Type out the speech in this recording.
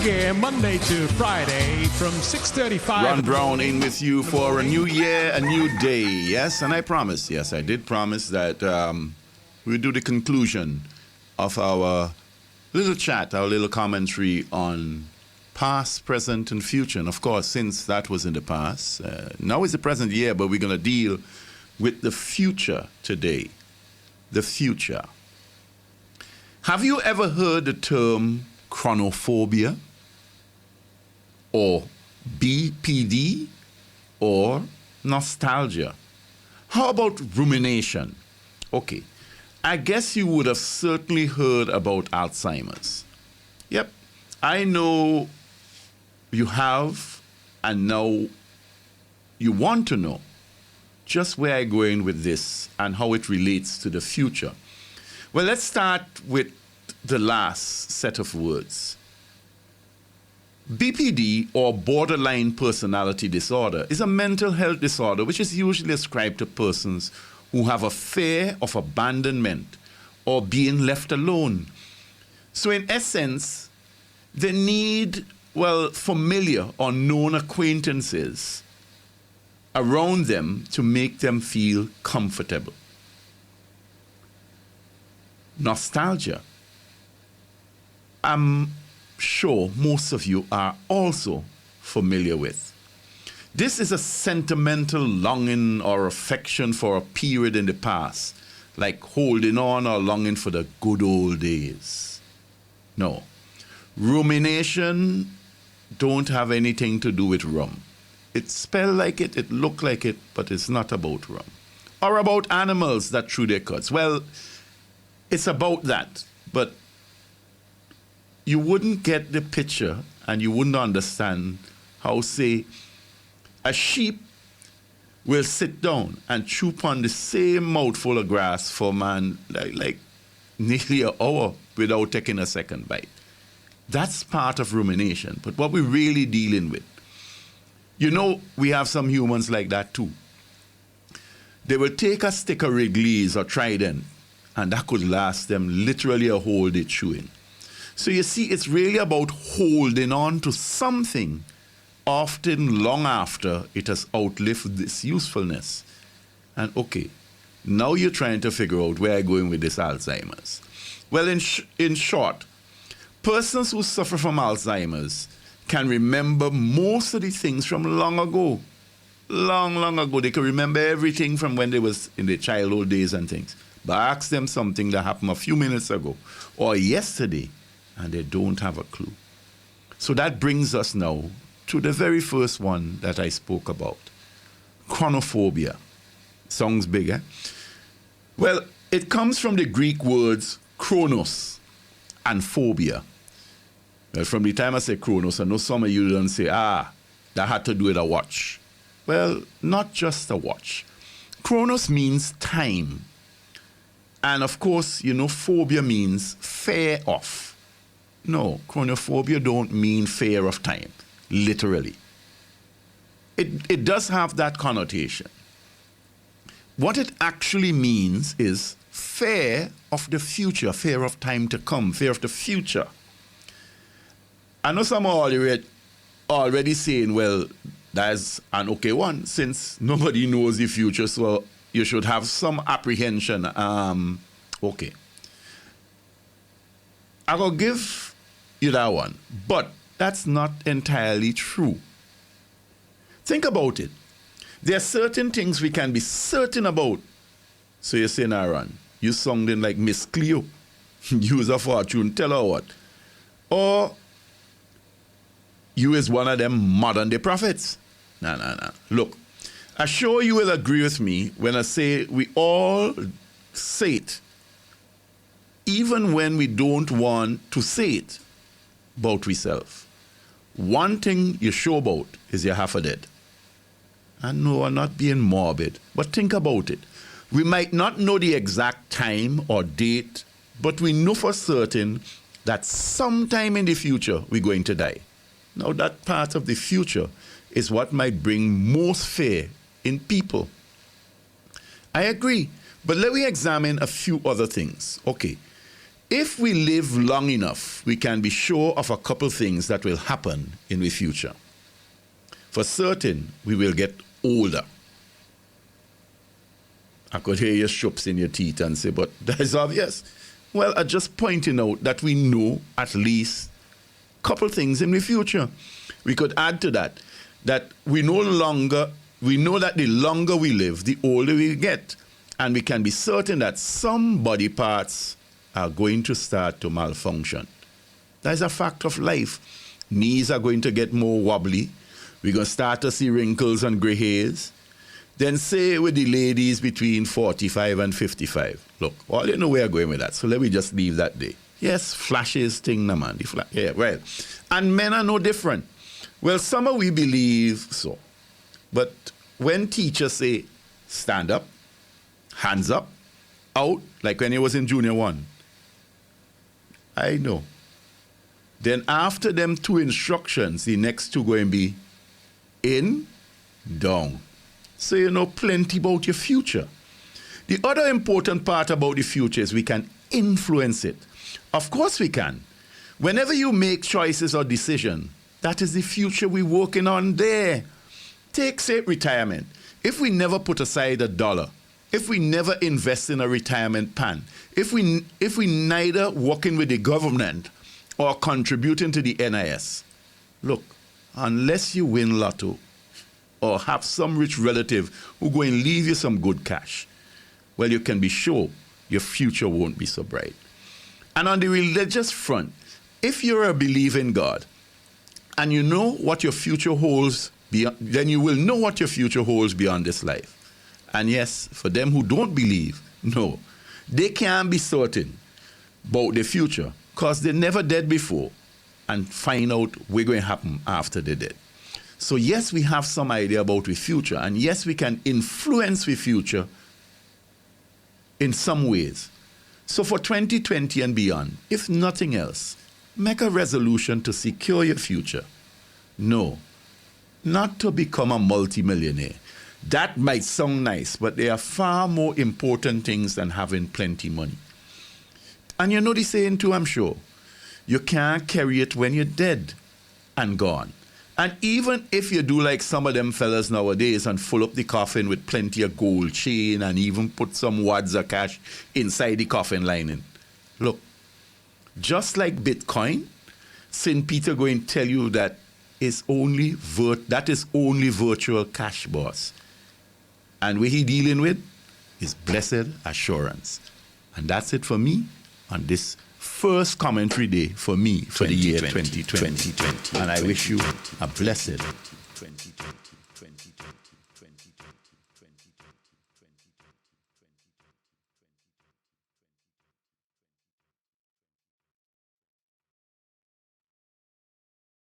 Ingear, Monday to Friday from 6:35. Browne in with you for a new year, a new day. Yes, and I promise, yes, I did promise that we'll do the conclusion of our little chat, our little commentary on past, present, and future. And of course, since that was in the past, now is the present year, but we're going to deal with the future today. The future. Have you ever heard the term chronophobia, or BPD, or nostalgia? How about rumination? Okay, I guess you would have certainly heard about Alzheimer's. Yep, I know you have, and now you want to know just where I'm going with this and how it relates to the future. Well, let's start with the last set of words. BPD, or borderline personality disorder, is a mental health disorder which is usually ascribed to persons who have a fear of abandonment or being left alone. So in essence, they need, familiar or known acquaintances around them to make them feel comfortable. Nostalgia. I'm sure most of you are also familiar with. This is a sentimental longing or affection for a period in the past, like holding on or longing for the good old days. No. Rumination don't have anything to do with rum. It spell like it, it look like it, but it's not about rum. Or about animals that chew their cuts. Well, it's about that, but you wouldn't get the picture and you wouldn't understand how, say, a sheep will sit down and chew upon the same mouthful of grass for like nearly an hour without taking a second bite. That's part of rumination. But what we're really dealing with, we have some humans like that too. They will take a stick of Wrigley's or Trident, and that could last them literally a whole day chewing. So you see, it's really about holding on to something, often long after it has outlived this usefulness. And okay, now you're trying to figure out where I'm going with this Alzheimer's. Well, in short, persons who suffer from Alzheimer's can remember most of the things from long ago. Long ago. They can remember everything from when they was in their childhood days and things. But ask them something that happened a few minutes ago or yesterday, and they don't have a clue. So that brings us now to the very first one that I spoke about, chronophobia. Sounds big, eh? Well, it comes from the Greek words chronos and phobia. Well, from the time I say chronos, I know some of you don't say, that had to do with a watch. Well, not just a watch. Chronos means time. And of course, phobia means fear of. No, chronophobia don't mean fear of time, literally. It does have that connotation. What it actually means is fear of the future, fear of time to come, fear of the future. I know some are already saying, well, that's an okay one, since nobody knows the future, so you should have some apprehension. Okay. I will give you that one, but that's not entirely true. Think about it. There are certain things we can be certain about. So you're saying, Aaron, you sounding like Miss Cleo. Use a fortune teller or what? Or you is one of them modern day prophets. No. Look, I'm sure you will agree with me when I say we all say it, even when we don't want to say it about ourselves. One thing you're sure about is you're half a dead. And no, I'm not being morbid, but think about it. We might not know the exact time or date, but we know for certain that sometime in the future we're going to die. Now that part of the future is what might bring most fear in people. I agree, but let me examine a few other things. Okay, If we live long enough, we can be sure of a couple things that will happen in the future. For certain, we will get older. I could hear your shups in your teeth and say, but that is obvious. Well, I'm just pointing out that we know at least a couple things in the future. We could add to that, that we know that the longer we live, the older we get. And we can be certain that some body parts are going to start to malfunction. That is a fact of life. Knees are going to get more wobbly. We're going to start to see wrinkles and gray hairs. Then say with the ladies between 45 and 55. Look, all you know where I'm going with that. So let me just leave that there. Yes, flashes thing, no man. Yeah, well. And men are no different. Well, some of we believe so. But when teachers say, stand up, hands up, out, like when he was in junior 1, I know. Then after them 2 instructions, the next 2 going to be in, down. So you know plenty about your future. The other important part about the future is we can influence it. Of course we can. Whenever you make choices or decisions, that is the future we're working on there. Take, say, retirement. If we never put aside $1, if we never invest in a retirement plan, if we neither working with the government or contributing to the NIS, look, unless you win lotto or have some rich relative who go and leave you some good cash, well, you can be sure your future won't be so bright. And on the religious front, if you're a believer in God and you know what your future holds, then you will know what your future holds beyond this life. And yes, for them who don't believe, no, they can't be certain about the future because they never dead before and find out what's going to happen after they dead. So yes, we have some idea about the future, and yes, we can influence the future in some ways. So for 2020 and beyond, if nothing else, make a resolution to secure your future. No, not to become a multimillionaire. That might sound nice, but there are far more important things than having plenty money. And you know the saying too, I'm sure. You can't carry it when you're dead and gone. And even if you do like some of them fellas nowadays and full up the coffin with plenty of gold chain and even put some wads of cash inside the coffin lining. Look, just like Bitcoin, St. Peter going to tell you that is only virtual cash, boss. And what he dealing with is blessed assurance. And that's it for me on this first commentary day for me for the year 2020. And I wish you a blessed